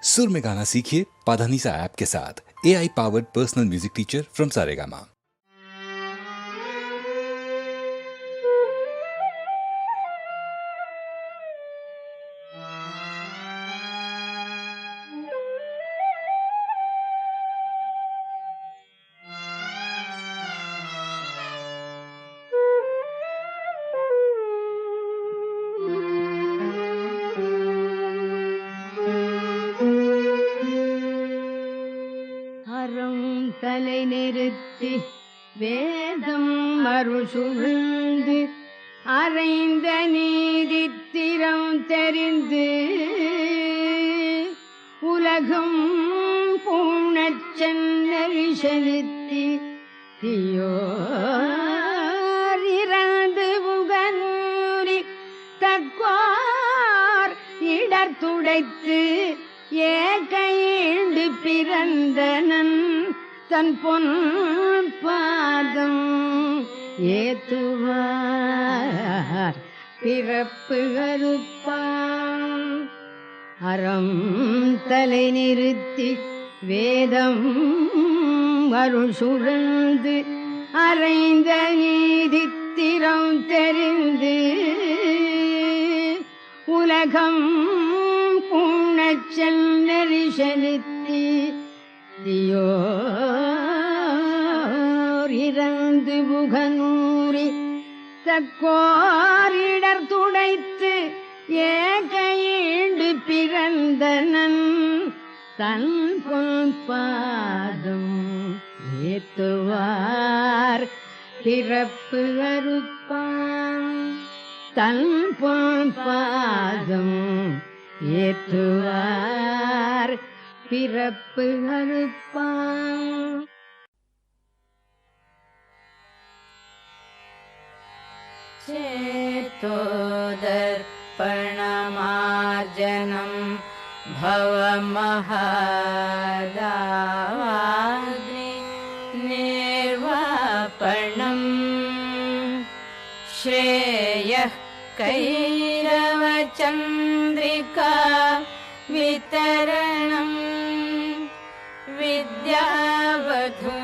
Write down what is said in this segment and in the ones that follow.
सुर में गाना सीखिए पाधानीसा ऐप के साथ। AI powered personal music teacher from Saregama. தலை நிறுத்தி வேதம் மறுசுழ்ந்து அறைந்த நீதித்திரம் தெரிந்து உலகம் பூணச் சென்னறி செலுத்தி தீயோர் இறந்து புகனூரி தற்கோர் இடர்துடைத்து ஏகையீண்டு பிறந்தனன் தன் பொன் பாதம் ஏத்துவார் பிறப்பு அறுப்பான். அறம் தலை நிறுத்தி வேதம் அருள் சுழந்து அறைந்த நீதித்திரம் தெரிந்து உலகம் பூணச் சென்னறி செலுத்தி தீயோர் இறந்து புகனூரி தக்கோரிடர் துடைத்து ஏகையீண்டு பிறந்தனன் தன் பொன் பாதம் ஏத்துவார் பிறப்பு அறுப்பான். தன் பொன் பாதம் ஏத்துவார் பிறப்பு அறுப்பான். சேதோதர்ப்பணமார்ஜனம் பவமஹதாவாத்ரி நிர்வாபணம் ஸ்ரேயः கைரவச்சந்திரிகா விதரணம் வித்யாவதூ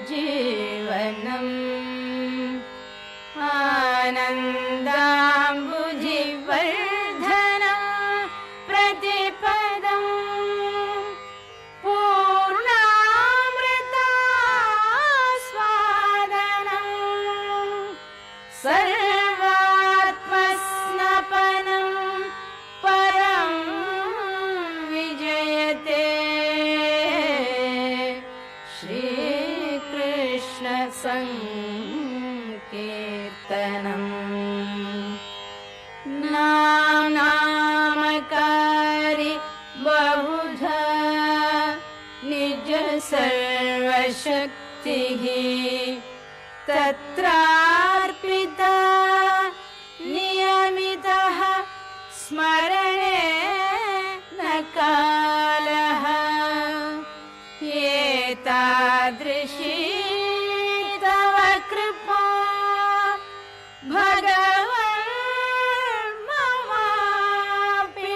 ஜீவனம் ஆனந்தாம்புஜிவர்தனம் பிரதிபதம் பூர்ணாமிருதாஸ்வாதனம் சர்வாத்மஸ்னபனம் பரம் விஜயதே. ஸ்ரீகிருஷ்ண சங்கீர்த்தனம் நாமகாரி பகுதா நிஜ சர்வசக்திः தத்ரார்ப்பிதா நியமிதः ஸ்மரணே ந காலः. ஏதாத்ருஷி தவ கிருபா भगवन् ममापि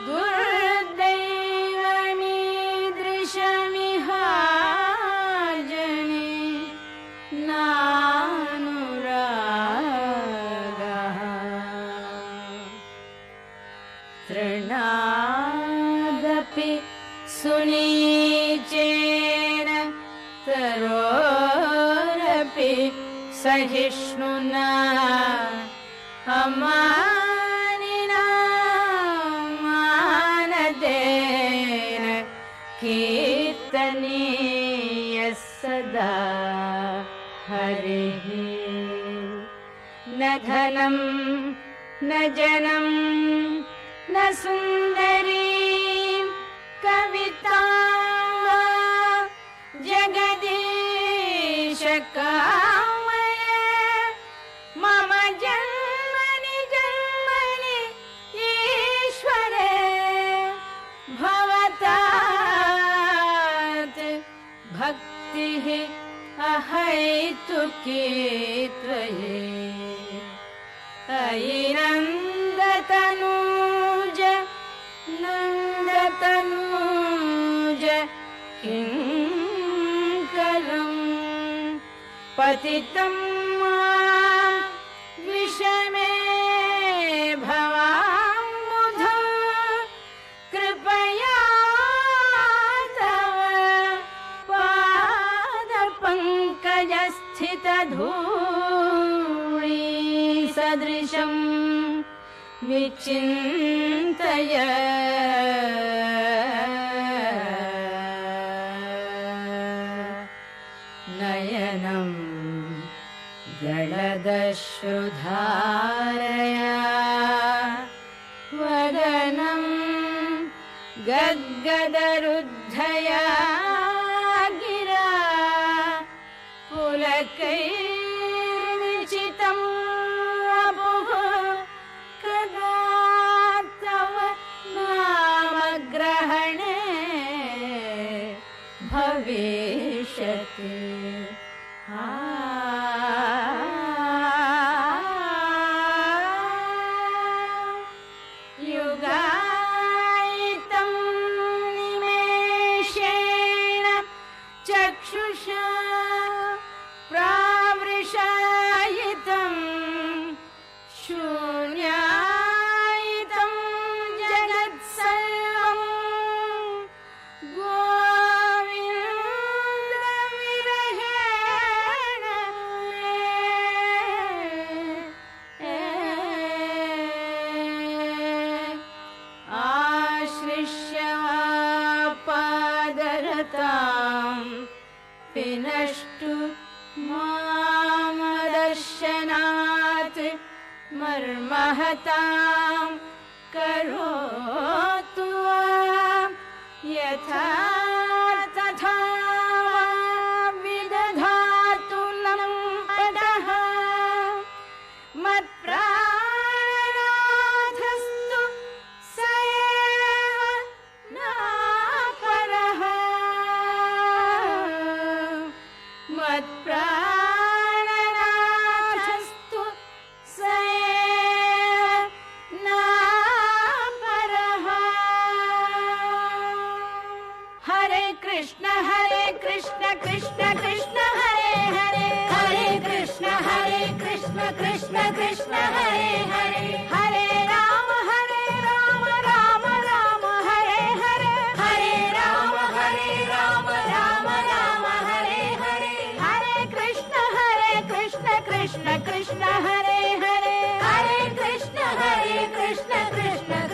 दुर्दैवमीदृशमिहार्जने नानुरागः. तृणादपि सुनीचेन तरोरपि सहिष्णुना अमानिना मानदेन कीर्तनीयः सदा हरिः. न धनं न जनं न सुन्दरी कविता जगदीश कामय मम जन्मनि जन्मनि ईश्वरे भवतात् भक्तिः अहैतुकी त्वयि. अयि नन्दतनूज नन्दतनू किङ्करम् पतितं मां विषमे भवाम्बुधौ कृपया तव पादपङ्कजस्थितधूळी सदृशम् विचिन्तय नयनं गलदश्रुधारया वदनं गद्गदरुद्धया गिरा पुलकैर्निचितं वपुः कदा तव नामग्रहणे भविष्यति युगायितं निमेषेण चक्षुषा प्रावृषायितं शून्यायितं जगत्सर्वं गोविन्दविरहेण आश्लिष्य पादरतां विनष्टु मामदर्शनात् मर्महतां करोतु यथा तथा विदधातु नं पदः मत्प्राणार्थस्तु स एव नापरः मत्प्राणार्थस्तु स एव नापरः हरे कृष्ण कृष्ण कृष्ण हरे हरे हरे कृष्ण कृष्ण कृष्ण हरे हरे हरे राम राम राम हरे हरे हरे राम राम हरे हरे हरे कृष्ण कृष्ण कृष्ण हरे हरे हरे कृष्ण कृष्ण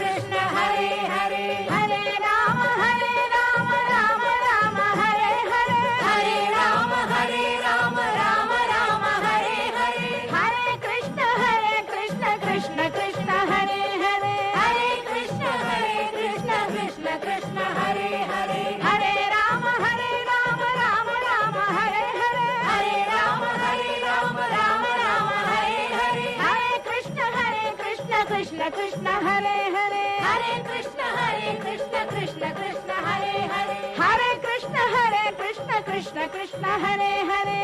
कृष्ण हरे हरे हरे राम राम हरे हरे हरे राम हरे राम हरे हरे हरे कृष्ण कृष्ण कृष्ण हरे हरे हरे कृष्ण कृष्ण कृष्ण हरे हरे हरे राम राम हरे हरे हरे राम हरे हरे हरे कृष्ण कृष्ण कृष्ण हरे हरे हरे कृष्ण कृष्ण हरे हरे हरे कृष्ण कृष्ण कृष्ण हरे हरे हरे कृष्ण कृष्ण कृष्ण हरे हरे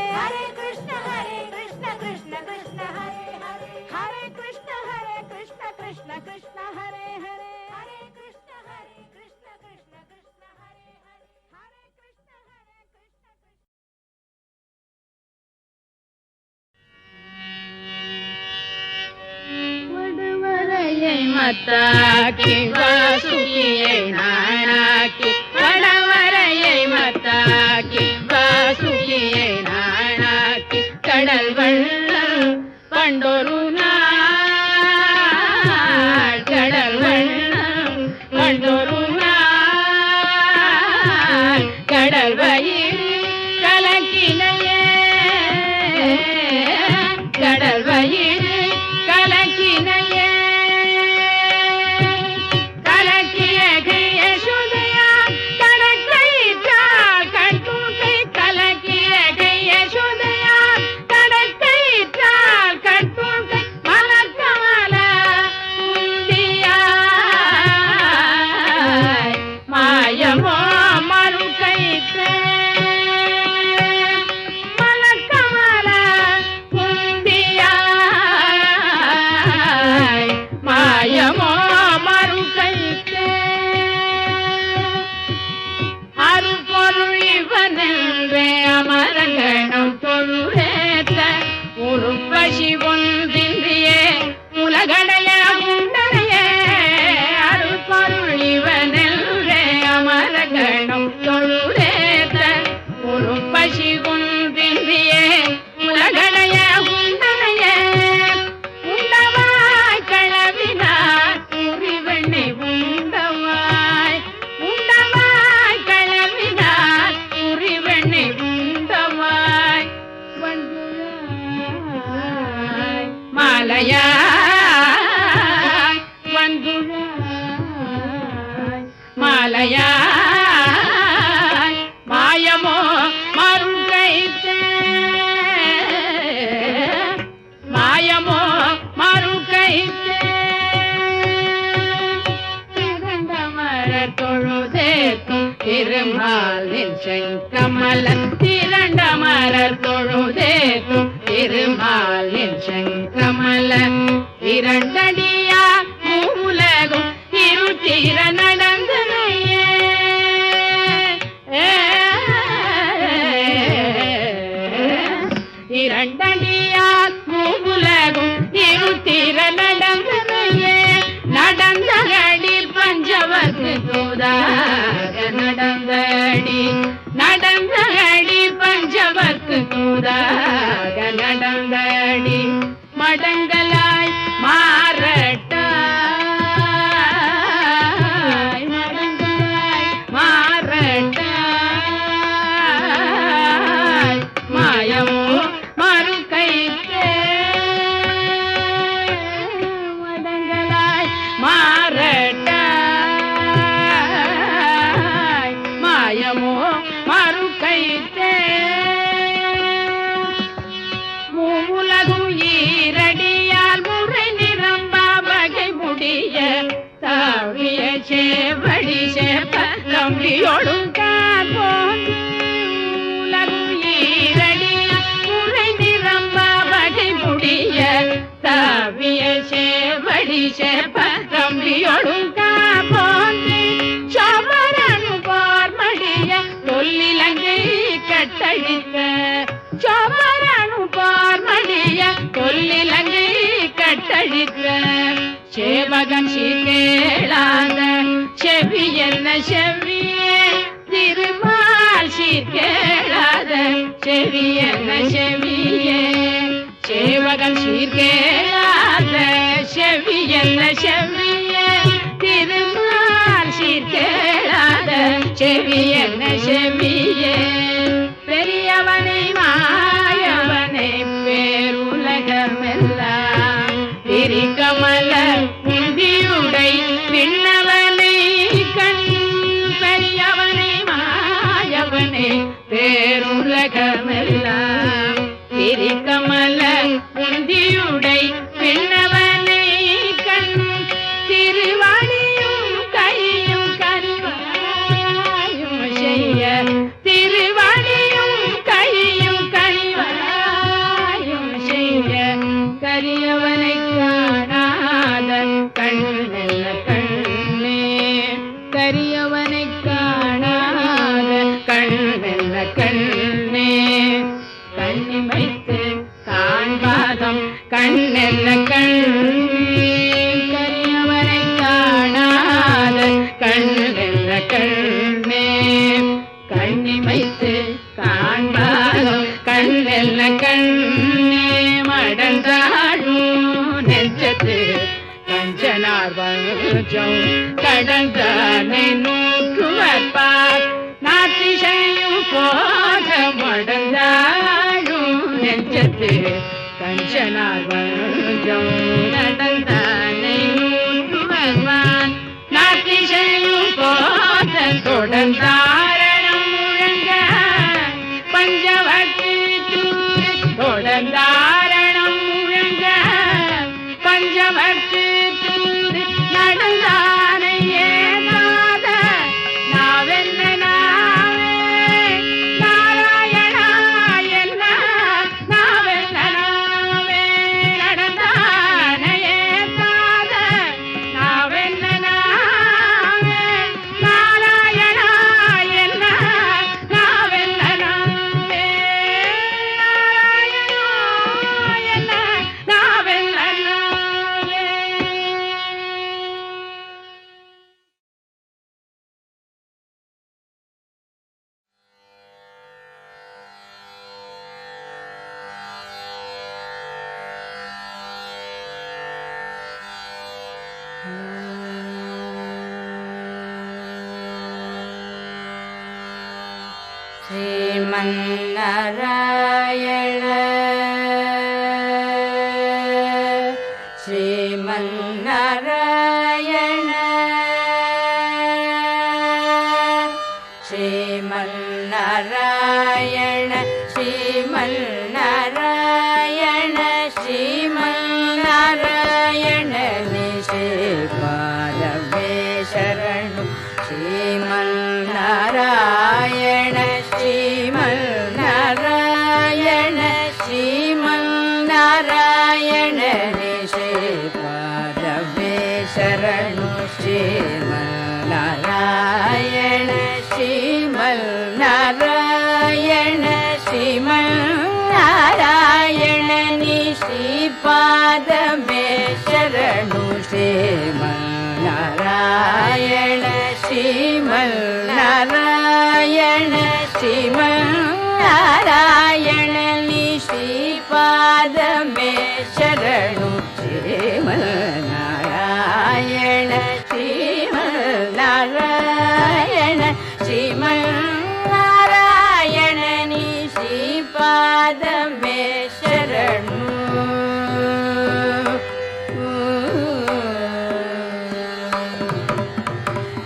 हरे कृष्ण कृष्ण कृष्ण हरे हरे हरे कृष्ण कृष्ण कृष्ण हरे हरे हरे कृष्ण வடவரையை மத்தாக்கி வாசுகியை நானாக்கி வடவரையை மத்தாக்கி வாசுகியை நானாக்கி கடல் வள்ளல் பண்டொரு நாள் கடல் வள்ளல் பண்டொரு நாள் கடல் வயிறு கலக்கினையே கடல் வயிறு கலக்கினையே கலக்கிய கைய சுதையா கடற்கயிற்றால் கட்பூக்கை கலக்கிய கைய சுதையா கடற்கயிற்றால் கட்பூக்கை மலக்கமல உந்தியாய் மாயமோ மறுக்கயிற்று நிலையா மாயமோ மறுகைத்தே மாயமோ மறுகைத்தே திரண்டமரர் தொழுதேத்தும் திருமாலின் செங்கமல திரண்டமரர் தொழுதேத்தும் திருமாலின் செங்கமல இரண்டடியா மூலகும் இருட்டிர நடந்தனையே இரண்டடியால் மூலகும் இருட்டிர நடந்தனையே நடந்தடி பஞ்சவர்க்கு தூதாக நடந்தடி நடந்தடி பஞ்சவர்க்கு தூதாக நடந்தடி மடங்களாய் மாறட்டாய் மடங்களாய் மாறட்டாய் மாயமோ மறுகைத்தே மடங்களாய் மாறட்டாய் மாயமோ மறுகைத்தே மூலகும் ஈரடியால் முறை நிரம்பா வகை முடிய தாவிய சேவடி சேப்ப தம்பியோடும் மூலகும் ஈரடியால் முறை நிரம்பா வகை முடிய தாவிய சேவடி சேப்ப தம்பியோடும் சோமரனு பார்மடிய தொல்லிலங்கை கட்டழித்த சோமரனு பார்மடிய தொல்லிலங்கை கட்டழித்த சேவகன் சீர்கேளாத செவி என்ன செவியே திருமால் சீர்கேளாத செவி என்ன செவியே சேவகன் சீர்கேளாத செவி என்ன செவியே திருமால் சீர்கேளாத செவி என்ன செவியே பெரியவனை மாயவனை பேருலகமெல்லாம் பிரிகமல முந்தியுடை விண்ணவனை கண் பெரியவனை மாயவனை பேருலகமெல்லாம் பிரிகமல முந்தியுடை விண்ணவனை கண் திருவாணியும் கையும் கனிவாயும் செய்ய திருவாணியும் கையும் கனிவாயும் செய்ய கரியவனை காணாத கண்ணெல்ல கண்ணே கரியவனை காணாத கண்ணெல்ல கண்ணே கண்ணிமைத்து காண்பாதம் கண்ணெல்ல கண்ணே கரியவனை காணாத கண்ணெல்ல கண்ணே கண்ணிமைத்து காண்பாதம் கண்ணெல்ல கண்ணே மடந்தாழும் நெஞ்சத்து கஞ்சனார் வஞ்சம் கடந்தானை நூற்றுவர்பார் நாத்திசையும் போக மடந்தாழும் நெஞ்சத்து கஞ்சனார் வஞ்சம் கடந்தானை நூற்றுவர்பார் நாத்திசையும் போக தொடர்ந்தாரணம் முழங்க பஞ்சவர்த்தி தொடர்ந்தாரணம் முழங்க பஞ்சவர்த்தி நடந்தானையே நாத நாவென்ன நாவே நாராயணா என்ன நாவென்ன நாவே நடந்தானையே நாத நாவென்ன நாவே நாராயணா என்ன நாவென்ன நாவே நாராயணா என்ன நாவென்ன நாவே. श्रीमन्नारायण श्रीमन्नारायण ನಾರಾಯಣ ಶ್ರೀಮನ್ನಾರಾಯಣ ಶ್ರೀಮನ್ನಾರಾಯಣ ನಿಶ್ರೀಪಾದವೇ ಶರಣು ಶ್ರೀಮನ್ನಾರಾಯಣ ಶ್ರೀಮನ್ನಾರಾಯಣ ಶ್ರೀಮನ್ನಾರಾಯಣ ನಿಶ್ರೀಪಾದವೇ ಶರಣು ಶ್ರೀಮನ್ನಾರಾಯಣ ಶ್ರೀಮನ್ನಾರಾಯಣ ಶ್ರೀಮನ್ನಾರಾಯಣ ನಿಶ್ರೀಪಾದವೇ ಶರಣು ಶ್ರೀಮನ್ನಾರಾಯಣ ಶ್ರೀಮನ್ನಾರಾಯಣ ಶ್ರೀಮನ್ನಾರಾಯಣ ನಿಶ್ರೀಪಾದವೇ ಶರಣು ಶ್ರೀಮನ್ನಾರಾಯಣ ಶ್ರೀಮನ್ನಾರಾಯಣ ಶ್ರೀಮನ್ನಾರಾಯಣ ನಿಶ್ರೀಪಾದವೇ ಶರಣು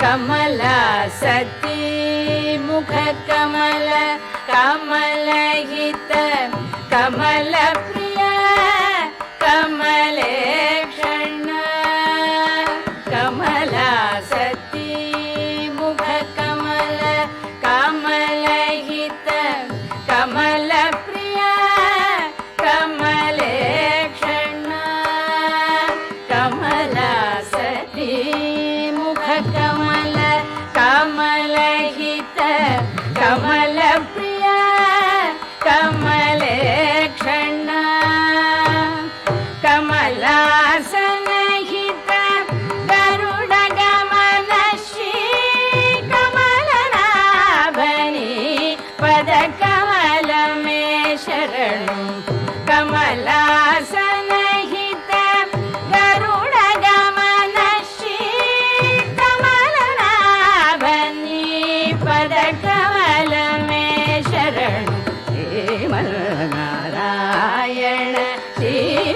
ಕಮಲ ಸತಿ ಮುಖ ಕಮಲ ಕಮಲಹಿತ ಕಮಲ ಪ್ರಿಯ ಕಮಲೇಕ್ಷಣ ಕಮಲ ಸತಿ ಮುಖ ಕಮಲ ಕಮಲಹಿತ ಕಮಲ ಪ್ರಿಯ ಕಮಲೇಕ್ಷಣ ಕಮಲ ಸತಿ ಮುಖ ಕಮಲ ಕಮಲಹಿತ ಕಮಲ ಪ್ರಿಯ ಕಮಲೇಕ್ಷಣ ಕಮಲಾಸನಹಿತ ಗರುಡ ಗಮನ ಶ್ರೀ ಕಮಲನಾಭನಿ ಪದ ಕಮಲ ಮೇ ಶರಣು ಕಮಲಾಸನಹಿತ ಗರುಡ ಗಮನ ಶ್ರೀ ಕಮಲನಾಭನಿ ಪದ ಕಮಲ ಮೇ ಶರಣು ಶ್ರೀಮನ್ನಾರಾಯಣ ಶ್ರೀಮನ್ನಾರಾಯಣ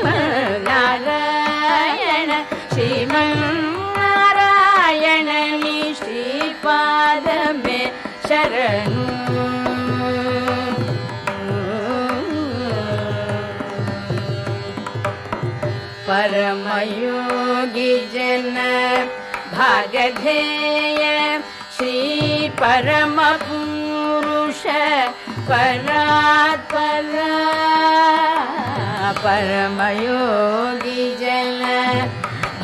ಶ್ರೀಮನ್ನಾರಾಯಣ ನಿಶ್ರೀಪಾದವೇ ಶರಣು ಪರಮಯೋಗಿ ಜನ ಭಾಗಧೇಯ ಶ್ರೀ ಪರಮ ಪುರುಷ ಪರಾತ್ಪರ ಪರಮಯೋಗಿ ಜನ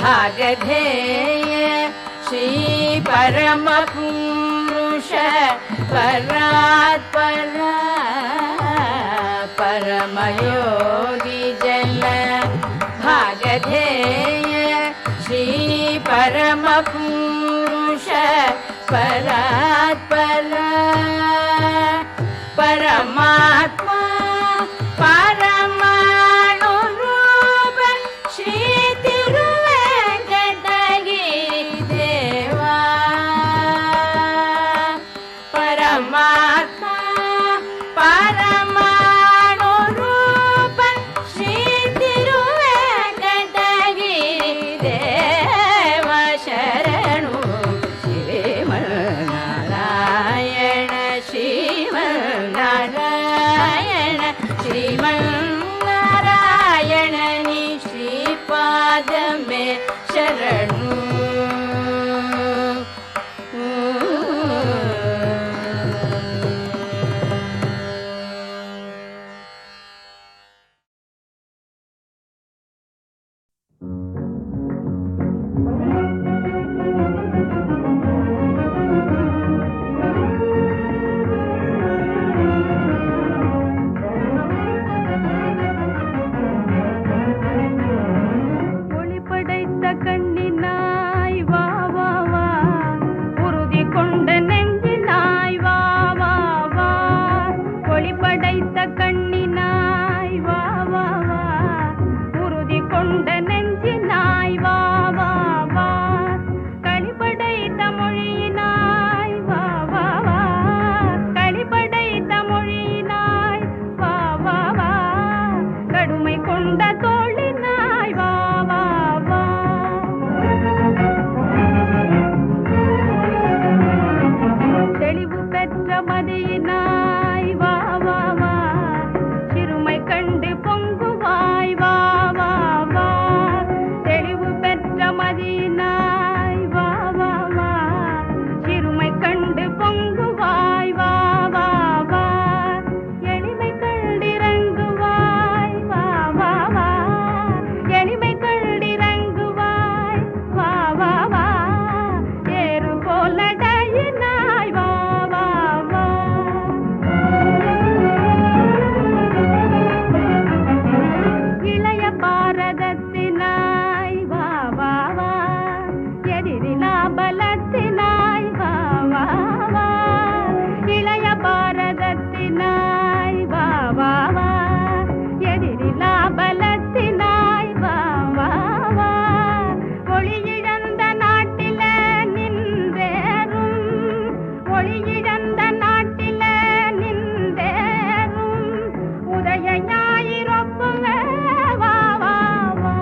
ಭಾಗಧೇಯ ಶ್ರೀ ಪರಮ ಪುರುಷ ಪರಾತ್ಪರ ಪರಮಯೋಗಿ ಜನ ಭಾಗಧೇಯ ಶ್ರೀ ಪರಮ ಪುರುಷ ಪರಾತ್ಪರ ಪರಮಾತ್ಮ ಪರಮಾಣು ರೂಪ ಶ್ರೀ ತಿರುವೆಂಕಟಗಿರಿ ದೇವಾ ಪರಮಾತ್ಮ ಪರಮಾಣು ರೂಪ ಶ್ರೀ ತಿರುವೆಂಕಟಗಿರಿ ದೇವ ಶರಣು ಶ್ರೀಮನ್ನಾರಾಯಣ ಶ್ರೀಮನ್ನಾರಾಯಣ ಶ್ರೀಮನ್ನಾರಾಯಣ ನಿಶ್ರೀಪಾದವೇ ಶರಣು ஒளியிழந்த நாட்டில நின்றேறும் உதய ஞாயிறொப்புமே வா வா வா.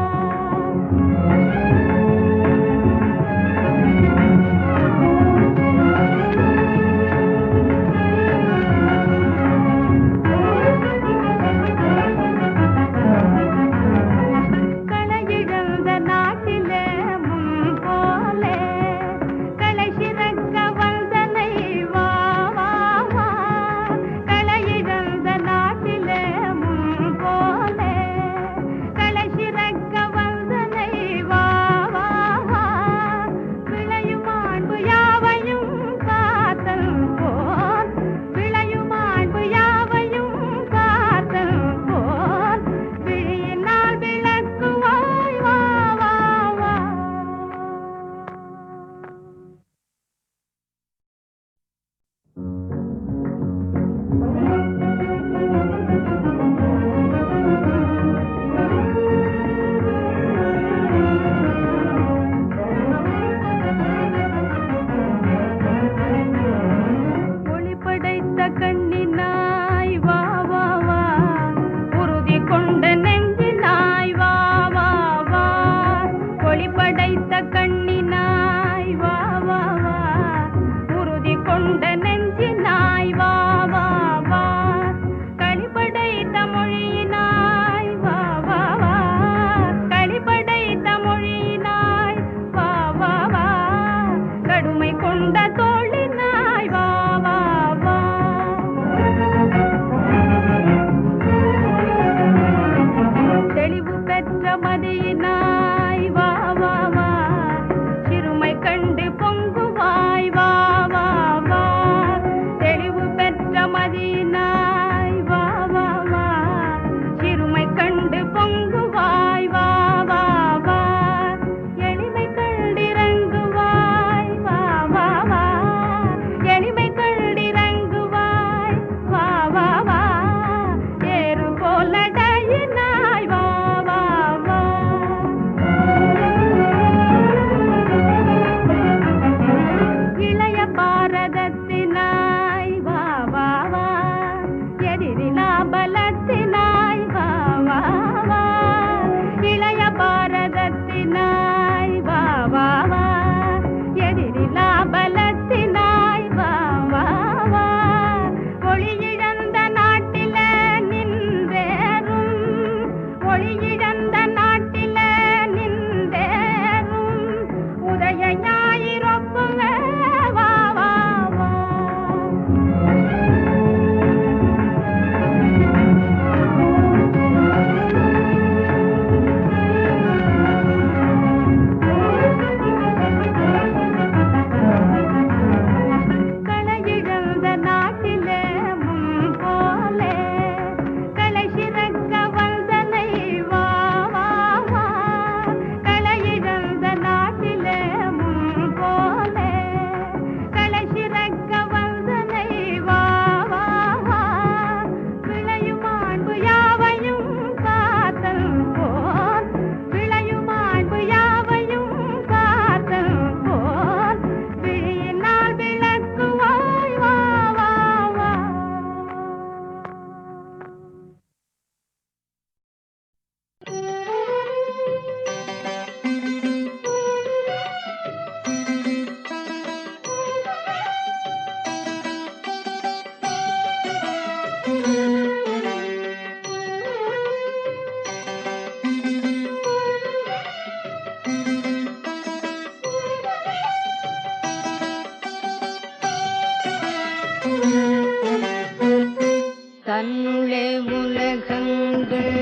தன்னுளே உலகங்கள்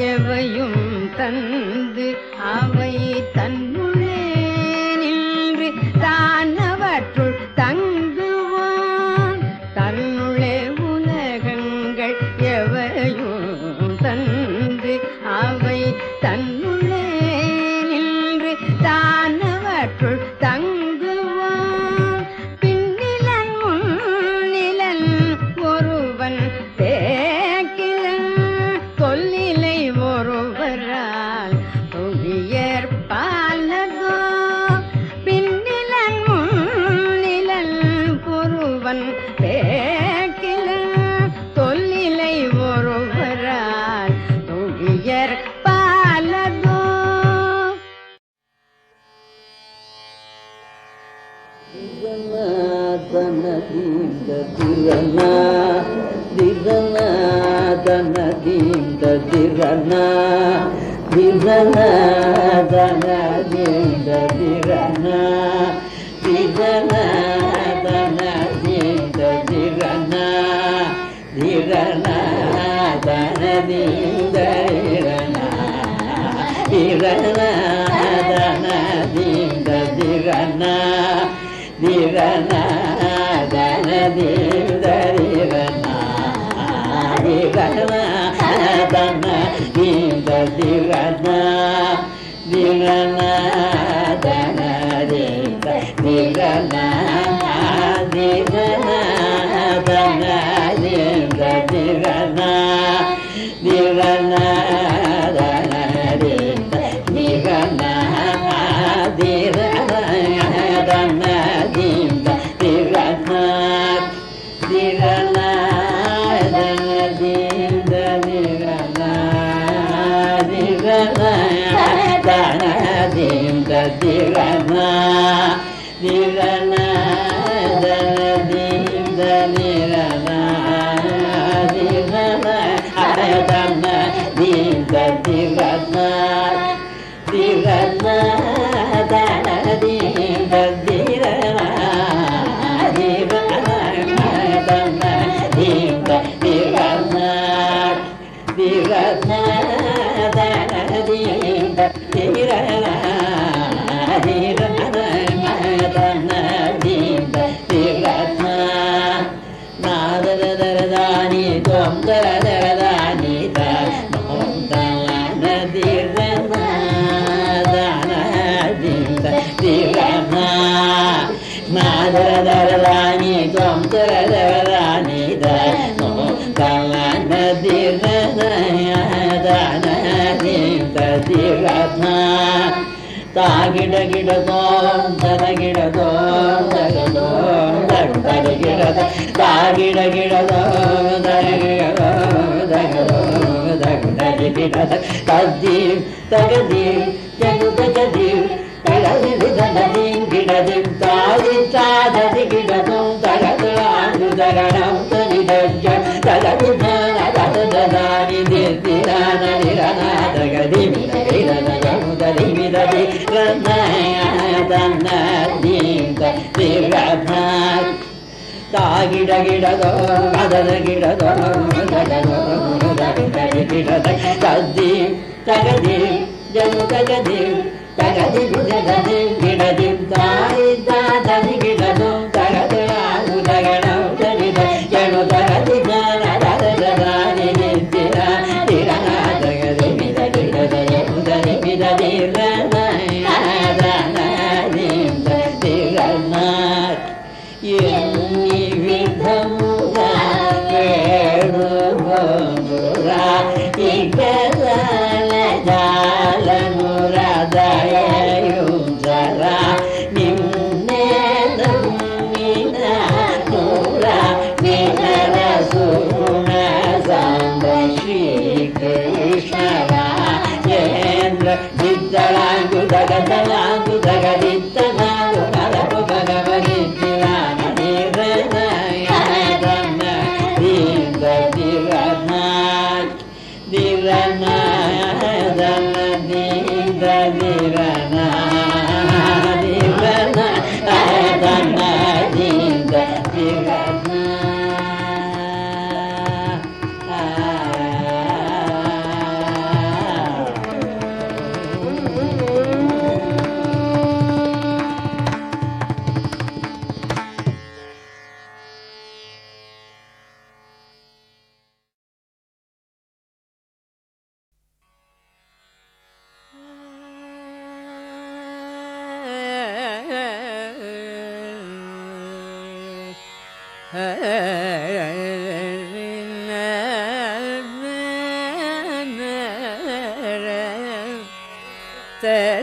எவையும் தந்து அவை தன்னுள்ளே நின்று தானவற்றுள் தங்குவான். தன்னுளே உலகங்கள் எவையும் தந்து அவை தன்னுள்ளே நின்று தானவற்றுள் தங்குவான். பின்னிலன் முன்னிலன் ஒருவன் தொல்லிலை ஒருவரால் துணியற்பால் அவன் பேக்கில தொல்லிலை ஒருவரால் துணியர் பாலதோ.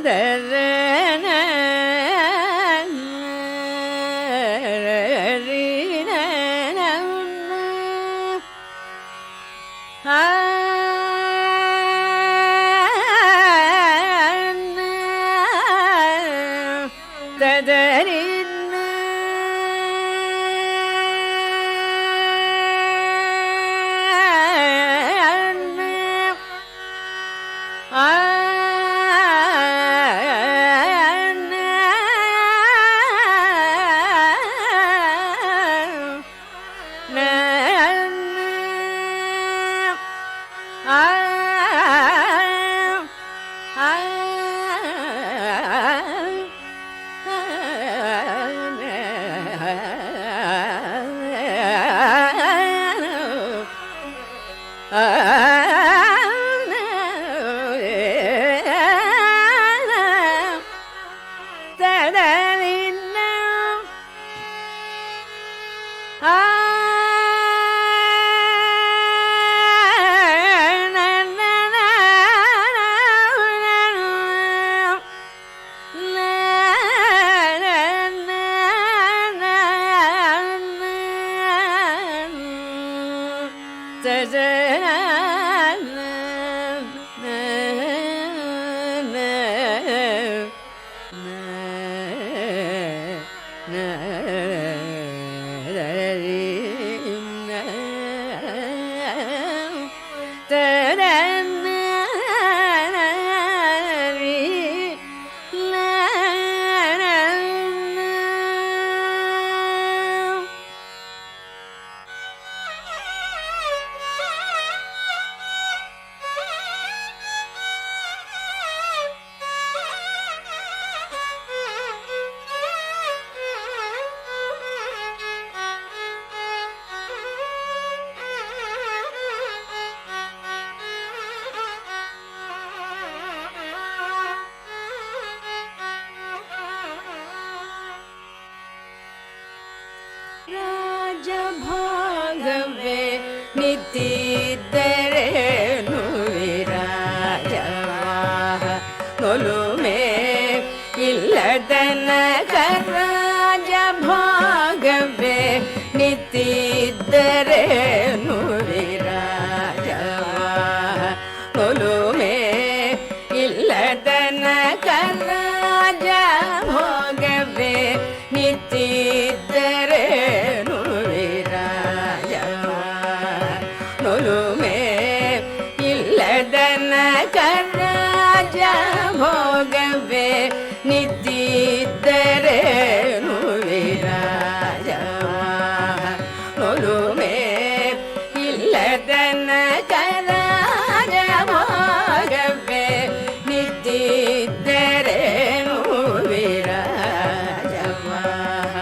da ರಾಜಭೋಗವೇ ನಿಂತಿದ್ದರೇನು ವಿರಾಜವಾಹ ನೊಲುಮೆ ಇಲ್ಲದನಕ ರಾಜಭೋಗವೇ ನಿಂತಿದ್ದರೇನು ವಿರಾಜವಾಹ ನೊಲುಮೆ ಇಲ್ಲದನಕ ರಾಜಭೋಗವೇ ನಿಂತಿದ್ದರೇನು ನೊಲುಮೆ ಇಲ್ಲದನಕ ರಾಜಭೋಗವೇ ನಿಂತಿದ್ದರೇನು ವಿರಾಜವಾಹ ನೊಲುಮೆ ಇಲ್ಲದನಕ ರಾಜಭೋಗವೇ ನಿಂತಿದ್ದರೇನು ವಿರಾಜವಾಹ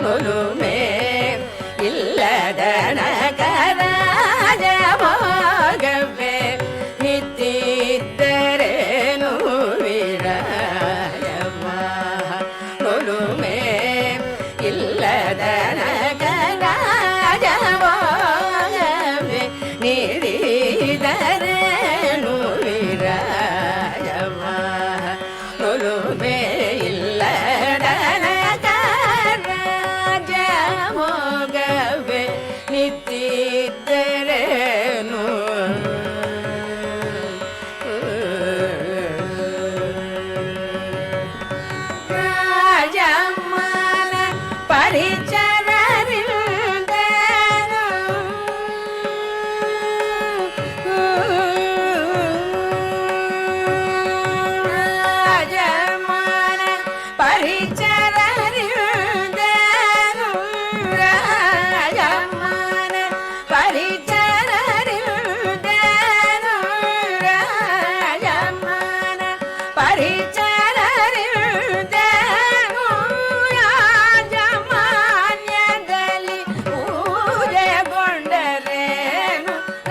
ನೊಲುಮೆ ಇಲ್ಲದನಕ ರಾಜಭೋಗವೇ ನಿಂತಿದ್ದರೇನು ವಿರಾಜವಾಹ ನೊಲುಮೆ ಇಲ್ಲದನಕ ರಾಜಭೋಗವೇ ನೀಡಿದರೇನು ವಿರಾಜವಾಹ ನೊಲುಮೆ ಇಲ್ಲದನಕ ರಾಜಭೋಗವೇ ನಿಂತಿದ್ದರೇನು ರಾಜಮ್ಮನ ಪರಿಚರರಿಂದನು ರಾಜಮ್ಮನ ಪರಿಚರರಿಂದನು ರಾಜಮ್ಮನ ಪರಿಚರರಿಂದನು ರಾಜಮ್ಮನ ಪರಿಚರರಿಂದನು ರಾಜಮಾನ್ಯದಲ್ಲಿ ಪೂಜೆಗೊಂಡರೇನು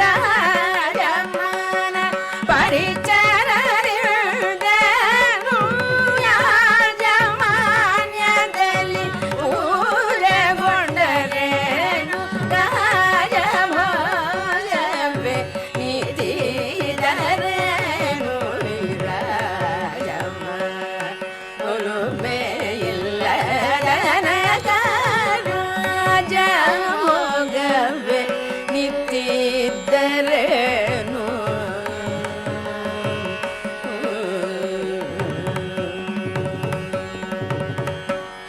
ರಾಜಮ್ಮನ ಪರಿಚರರಿಂದನು ರಾಜಮಾನ್ಯದಲ್ಲಿ ಪೂಜೆಗೊಂಡರೇನು ರಾಜಭೋಗವೇ ನಿಂತಿದ್ದರೇನು ವಿರಾಜವಾಹ ನೊಲುಮೆ ಇಲ್ಲದನಕ ರಾಜಭೋಗವೇ ನಿಂತಿದ್ದರೇನು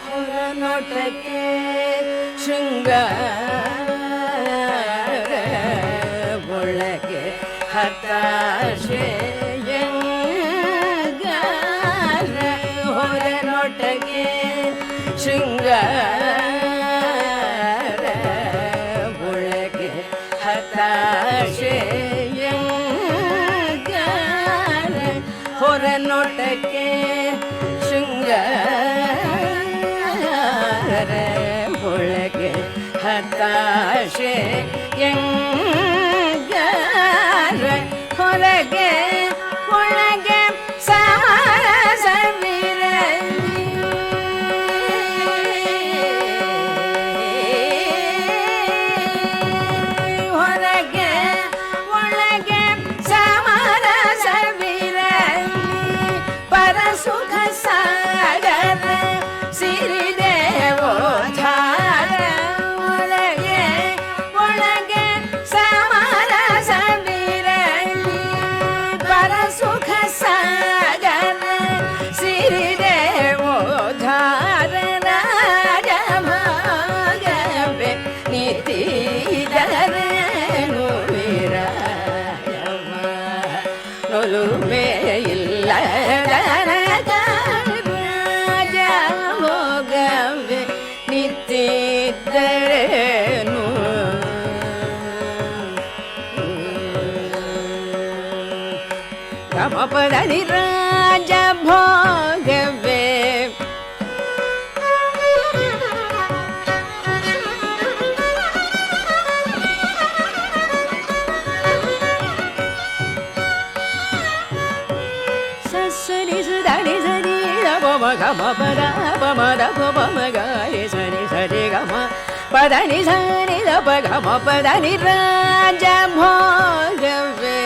ಹೊರನೋಟಕ್ಕೆ ಶೃಂಗಾರ ಒಳಗೆ ಹತಾಶೆಯಂಗಾರ ಹೊರನೋಟಕ್ಕೆ ಶೃಂಗಾರ ಒಳಗೆ ಹತಾಶೆಯಂಗಾರ ಹೊರನೋಟಕ್ಕೆ ಶೃಂಗಾರ ಒಳಗೆ ಹತಾಶೆಯಂಗಾರ ಹೊರಗೆ ಒಳಗೆ ಸಮರಸವಿರಲಿ గరి సరి సరి గమ పదని సని దప గమ పదని రాజ భోగవే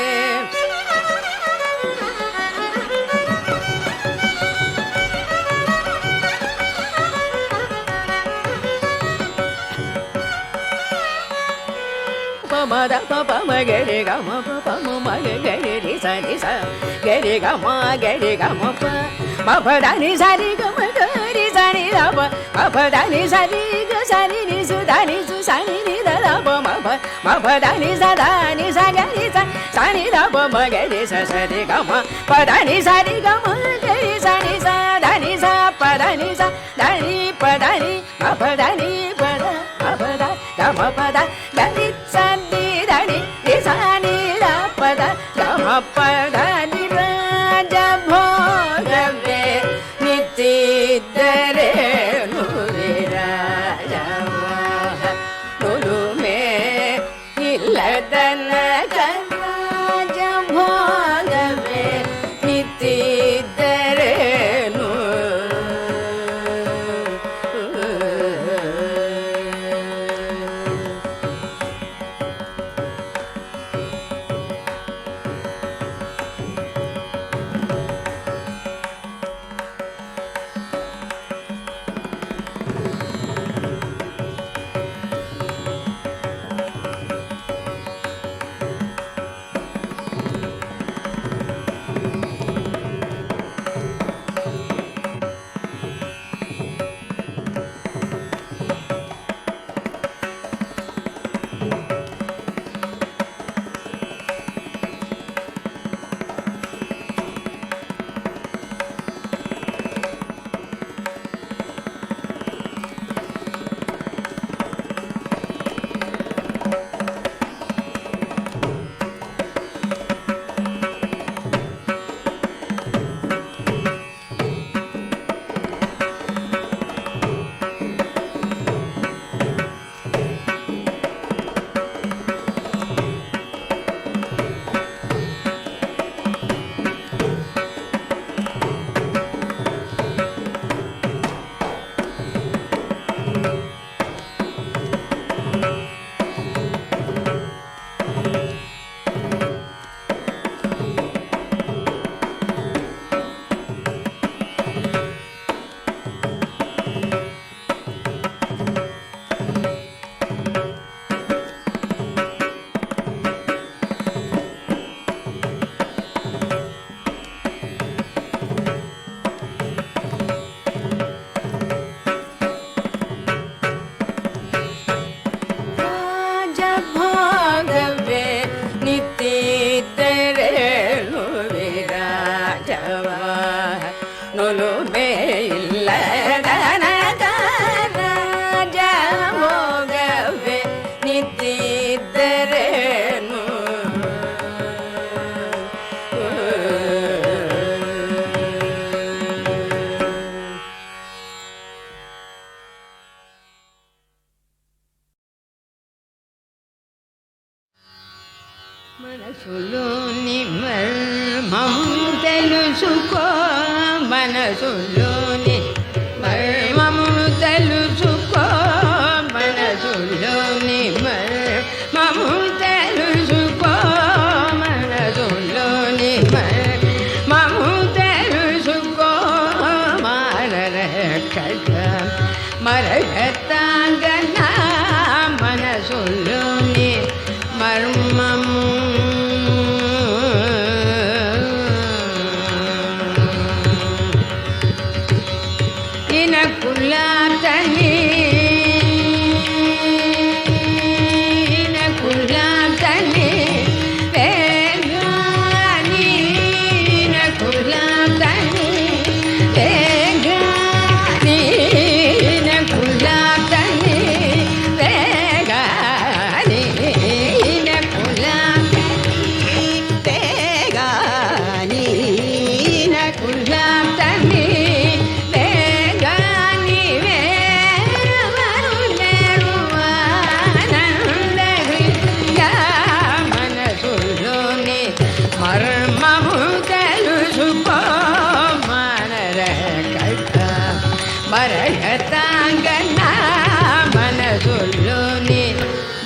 మద పప మగరి గమ పప మగ గరి సరి స గరి గమ ప మపదని సరి గమ గరి సని దప మపదని సరి గ సని ని సుదని సు సని ని దప మపదని సదని సగరి స సని దప మగరి స సరి గమ పదని సరి గమ గరి సని స దని స పదని స దని పదని మపదని పద మపద గమ పద గరి సని దని రి సని దపద గమ పదని రాజ భోగవే ನಿತ್ತಿದ್ದರೆ ನುರಿರಾಜವಾಹ ನುಲುಮೆ ಇಲ್ಲದನ ಕರಾಜ ಭೋಗವೇ ನಿತ್ತಿದ್ದರೆ మనసులోని మర్మము తెలుసుకో మనసులోని మర్మము తెలుసుకో మనసులోని మర్మము తెలుసుకో మనసులోని మర్మము తెలుసుకో మరరక్షక మరగతాంగన మనసులోని మర్మము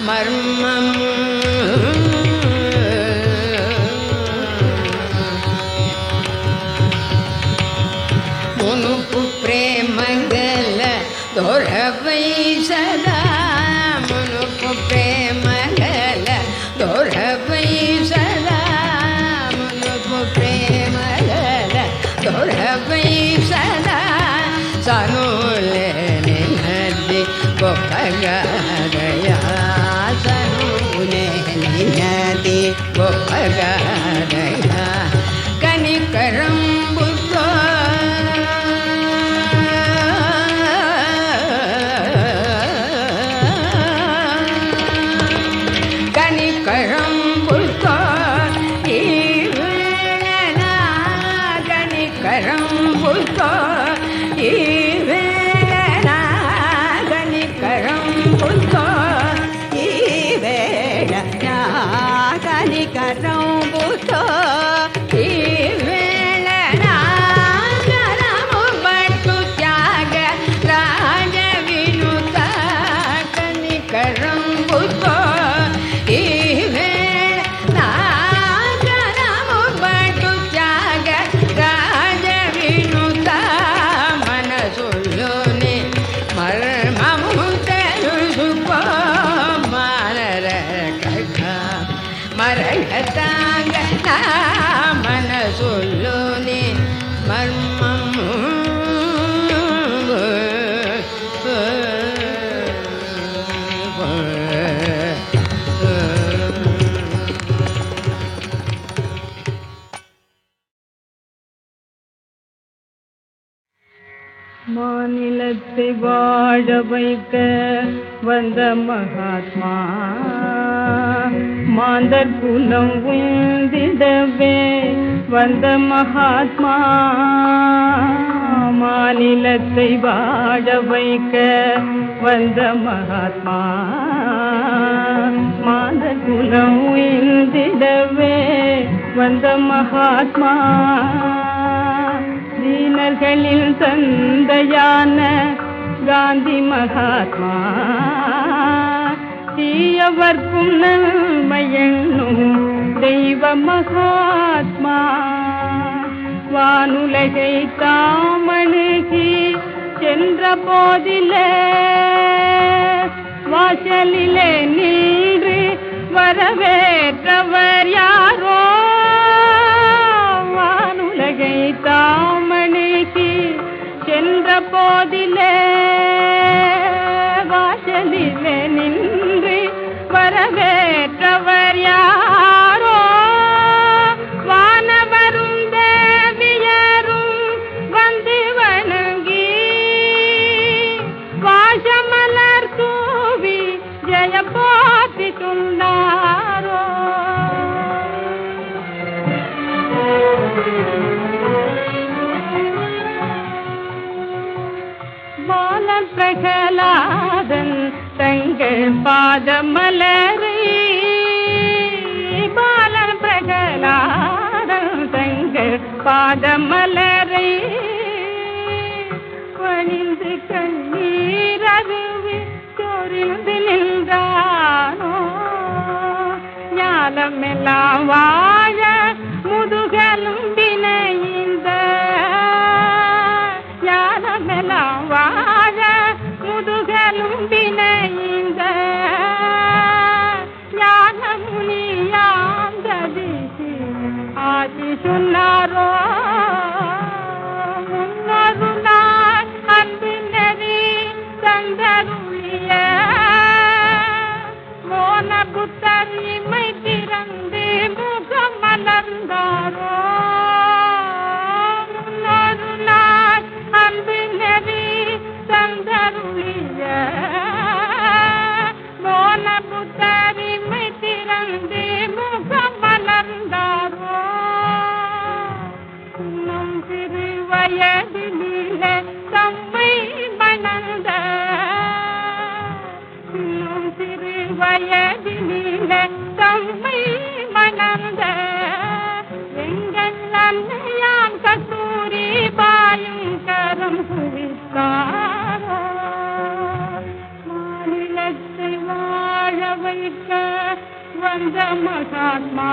மர்மம் முனுப்பு பிரேமகல தோரவை சதா முனுப்பு பிரேமகல தோரவை சதா முனுப்பு பிரேமகல தோரவை சதா சனுலே நினதி கோபகரயா சனுலே நினதி கோபகரயா கனிகரம் மாநிலத்தை வாழ வைக்க வந்த மகாத்மா மாந்தர் குலம் உந்திடவே வந்த மகாத்மா மாநிலத்தை வாழ வைக்க வந்த மகாத்மா மாந்தர் குலம் உந்திடவே வந்த மகாத்மா தீனர்களில் தந்தையான காந்தி மகாத்மா தீயவர்க்கும் நன்மையென்னும் தெய்வ மகாத்மா வானுலகை தாமணுகி சென்ற போதிலே வாசலிலே நின்று வரவேற்றவர் யாரோ வானுலகை தாமணிக்கு சென்ற போதிலே வாசலிலே நின்று வரவேற்றவர் யாரோ வானவரும் தேவியரும் வந்து வணங்கி வாசமலர் தூவி ஜெயபாத்தி சொன்னாரோ பாலன் பிரகலாதன் தங்கள் பாதமலரை பாலன் பிரகலாதன் தங்கள் பாதமலரை பணிந்து கண்ணீர் அருவி சொரிந்து நின்றானோ ஞானமெல்லாம் வாழ முதுகலும் வினைந்த ஞானமெல்லாம் வாழ முதுகலும் வினைந்த ஞான முனியாந்ததிசி ஆதி சொன்னாரோ முன்னொரு நாள் அன்பு நெறி தந்தருளிய மோன புத்தர் இமை திறந்து முகம் மலர்ந்தாரோ முன்னொரு நாள் அன்பு நெறி தந்தருளிய மோன புத்தர் இமை திறந்து முகம் மலர்ந்தாரோ இன்னும் சிறு வயதிலே தம்மை மணந்த இன்னும் சிறு வயதிலே தம்மை மணந்த எங்கள் அன்னையாம் கஸ்தூரி பாயும் கரம் குவித்தாரோ மாநிலத்தை வாழ வை ரசிக்க வந்த மகாத்மா